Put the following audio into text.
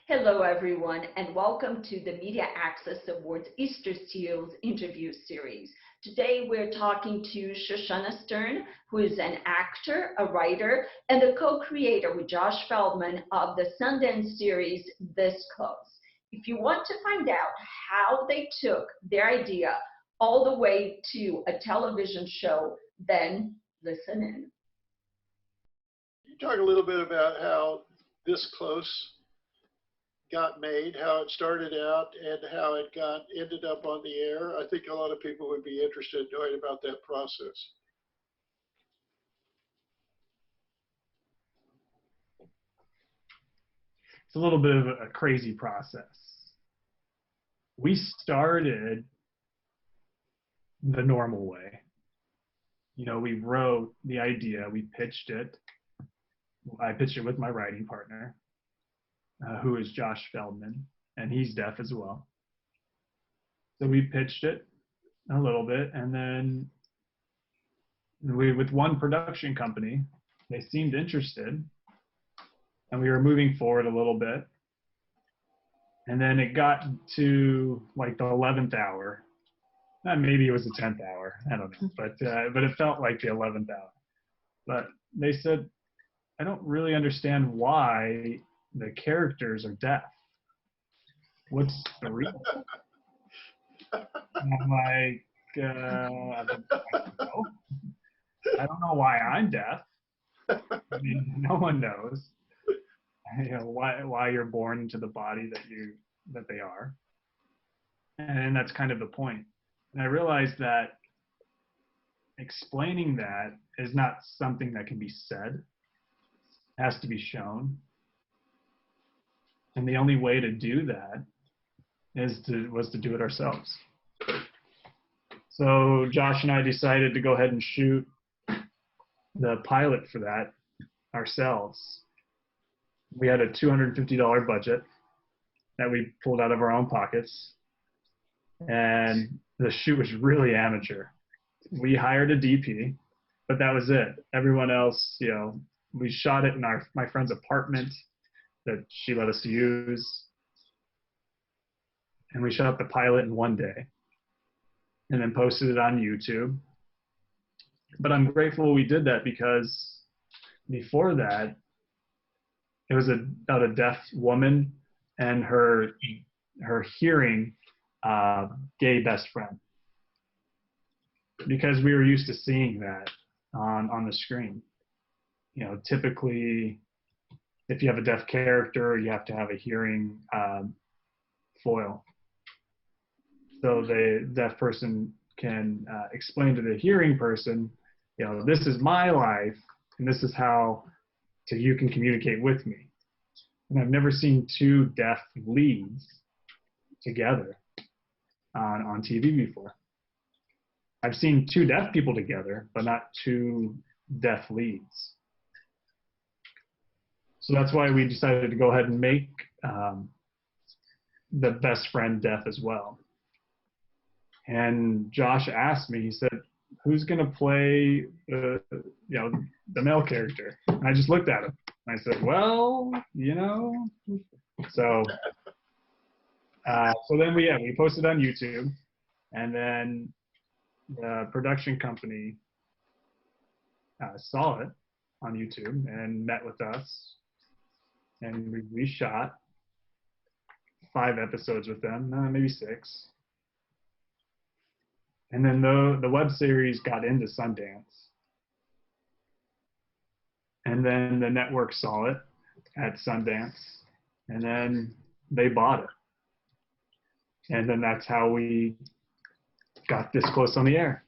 Hello, everyone, and welcome to the Media Access Awards Easterseals interview series. Today, we're talking to Shoshannah Stern, who is an actor, a writer, and the co-creator with Josh Feldman of the Sundance series This Close. If you want to find out how they took their idea all the way to a television show, then listen in. Can you talk a little bit about how This Close got made, how it started out, and how it ended up on the air? I think a lot of people would be interested in knowing about that process. It's a little bit of a crazy process. We started the normal way. You know, we wrote the idea, we pitched it. I pitched it with my writing partner, who is Josh Feldman, and he's deaf as well. So we pitched it a little bit, and then with one production company, they seemed interested, and we were moving forward a little bit. And then it got to like the 11th hour. Maybe it was the 10th hour, I don't know, but it felt like the 11th hour. But they said, I don't really understand why the characters are deaf. What's the reason? And I'm like, I don't know why I'm deaf. I mean, no one knows. You know, why you're born into the body that they are. And that's kind of the point. And I realized that explaining that is not something that can be said. It has to be shown. And the only way to do that was to do it ourselves. So Josh and I decided to go ahead and shoot the pilot for that ourselves. We had a $250 budget that we pulled out of our own pockets. And the shoot was really amateur. We hired a DP, but that was it. Everyone else, you know, we shot it in my friend's apartment that she let us use. And we shot the pilot in one day and then posted it on YouTube. But I'm grateful we did that because before that, it was about a deaf woman and her hearing gay best friend. Because we were used to seeing that on the screen. You know, typically, if you have a deaf character, you have to have a hearing foil. So the deaf person can explain to the hearing person, you know, this is my life, and this is how you can communicate with me. And I've never seen two deaf leads together on TV before. I've seen two deaf people together, but not two deaf leads. So that's why we decided to go ahead and make the best friend deaf as well. And Josh asked me, he said, who's going to play the male character? And I just looked at him. And I said, well, you know. So then we posted on YouTube. And then the production company saw it on YouTube and met with us. And we shot 5 episodes with them, maybe 6. And then the web series got into Sundance. And then the network saw it at Sundance. And then they bought it. And then that's how we got This Close on the air.